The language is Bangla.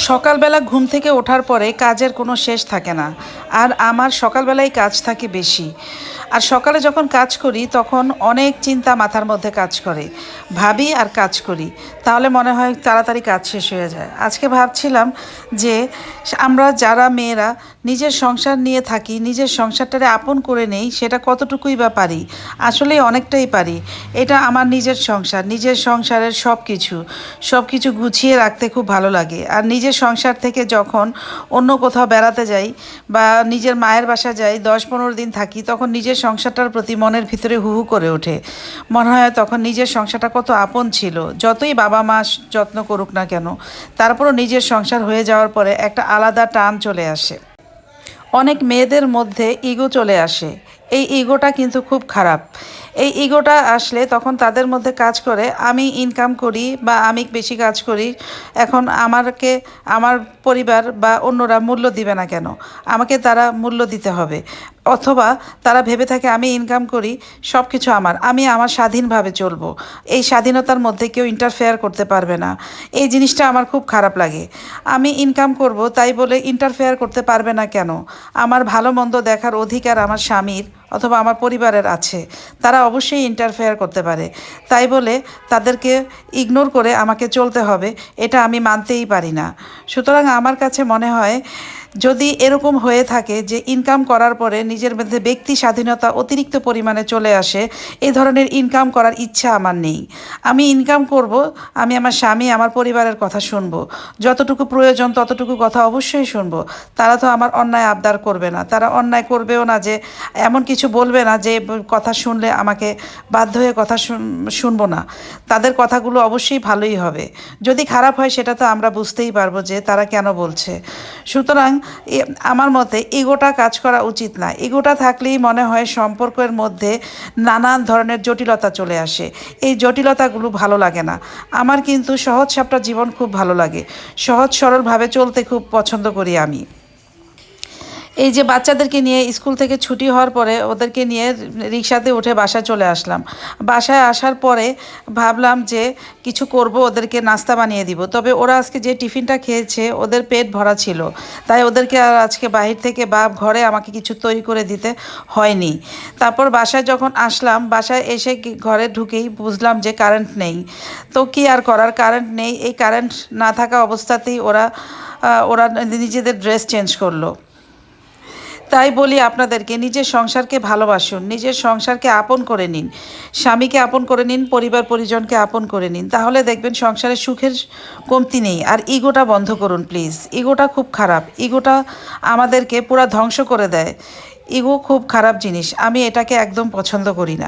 সকালবেলা ঘুম থেকে ওঠার পরে কাজের কোনো শেষ থাকে না। আর আমার সকালবেলায় কাজ থাকে বেশি। আর সকালে যখন কাজ করি তখন অনেক চিন্তা মাথার মধ্যে কাজ করে। ভাবি আর কাজ করি, তাহলে মনে হয় তাড়াতাড়ি কাজ শেষ হয়ে যায়। আজকে ভাবছিলাম যে আমরা যারা মেয়েরা নিজের সংসার নিয়ে থাকি, নিজের সংসারটারে আপন করে নেই, সেটা কতটুকুই বা পারি। আসলেই অনেকটাই পারি। এটা আমার নিজের সংসার, নিজের সংসারের সব কিছু গুছিয়ে রাখতে খুব ভালো লাগে। আর নিজের সংসার থেকে যখন অন্য কোথাও বেড়াতে যাই বা নিজের মায়ের বাসা যাই, 10-15 দিন থাকি, তখন নিজের সংসারটার প্রতি মনের ভিতরে হু হু করে ওঠে। মনে হয় তখন নিজের সংসারটা কত আপন ছিল। যতই বাবা মা যত্ন করুক না কেন, তারপরও নিজের সংসার হয়ে যাওয়ার পরে একটা আলাদা টান চলে আসে। অনেক মেয়েদের মধ্যে ইগো চলে আসে। এই ইগোটা কিন্তু খুব খারাপ। এই ইগোটা আসলে তখন তাদের মধ্যে কাজ করে, আমি ইনকাম করি বা আমি বেশি কাজ করি, এখন আমাকে আমার পরিবার বা অন্যরা মূল্য দিবে না কেন, আমাকে তারা মূল্য দিতে হবে। অথবা তারা ভেবে থাকে আমি ইনকাম করি, সব কিছু আমি আমার স্বাধীনভাবে চলবো, এই স্বাধীনতার মধ্যে কেউ ইন্টারফেয়ার করতে পারবে না। এই জিনিসটা আমার খুব খারাপ লাগে। আমি ইনকাম করব তাই বলে ইন্টারফেয়ার করতে পারবে না কেন? আমার ভালো মন্দ দেখার অধিকার আমার স্বামীর অথবা আমার পরিবারের আছে, তারা অবশ্যই ইন্টারফেয়ার করতে পারে। তাই বলে তাদেরকে ইগনোর করে আমাকে চলতে হবে, এটা আমি মানতেই পারি না। সুতরাং আমার কাছে মনে হয়, যদি এরকম হয়ে থাকে যে ইনকাম করার পরে নিজের মধ্যে ব্যক্তি স্বাধীনতা অতিরিক্ত পরিমাণে চলে আসে, এই ধরনের ইনকাম করার ইচ্ছা আমার নেই। আমি ইনকাম করব, আমি আমার স্বামী আমার পরিবারের কথা শুনবো, যতটুকু প্রয়োজন ততটুকু কথা অবশ্যই শুনবো। তারা তো আমার অন্যায় আবদার করবে না, তারা অন্যায় করবেও না, যে এমন কিছু বলবে না যে কথা শুনলে আমাকে বাধ্য হয়ে কথা শুনবো না। তাদের কথাগুলো অবশ্যই ভালোই হবে। যদি খারাপ হয় সেটা তো আমরা বুঝতেই পারবো যে তারা কেন বলছে। সুতরাং আমার মতে ইগোটা কাজ করা উচিত না। ইগোটা থাকলেই মনে হয় সম্পর্কের মধ্যে নানান ধরনের জটিলতা চলে আসে। এই জটিলতাগুলো ভালো লাগে না। আমার কিন্তু সহজ সাপটা জীবন খুব ভালো লাগে। সহজ সরলভাবে চলতে খুব পছন্দ করি আমি। এই যে বাচ্চাদেরকে নিয়ে স্কুল থেকে ছুটি হওয়ার পরে ওদেরকে নিয়ে রিক্সাতে উঠে বাসায় চলে আসলাম। বাসায় আসার পরে ভাবলাম যে কিছু করব, ওদেরকে নাস্তা বানিয়ে দিব। তবে ওরা আজকে যে টিফিনটা খেয়েছে ওদের পেট ভরা ছিল, তাই ওদেরকে আর আজকে বাহির থেকে বা ঘরে আমাকে কিছু তৈরি করে দিতে হয়নি। তারপর বাসায় যখন আসলাম, বাসায় এসে ঘরে ঢুকেই বুঝলাম যে কারেন্ট নেই। তো কি আর করার, কারেন্ট নেই। এই কারেন্ট না থাকা অবস্থাতেই ওরা ওরা নিজেদের ড্রেস চেঞ্জ করলো। তাই বলি আপনাদেরকে, নিজের সংসারকে ভালোবাসুন, নিজের সংসারকে আপন করে নিন, স্বামীকে আপন করে নিন, পরিবার পরিজনকে আপন করে নিন, তাহলে দেখবেন সংসারে সুখের কমতি নেই। আর ইগোটা বন্ধ করুন প্লিজ। ইগোটা খুব খারাপ। ইগোটা আমাদেরকে পুরা ধ্বংস করে দেয়। ইগো খুব খারাপ জিনিস, আমি এটাকে একদম পছন্দ করি না।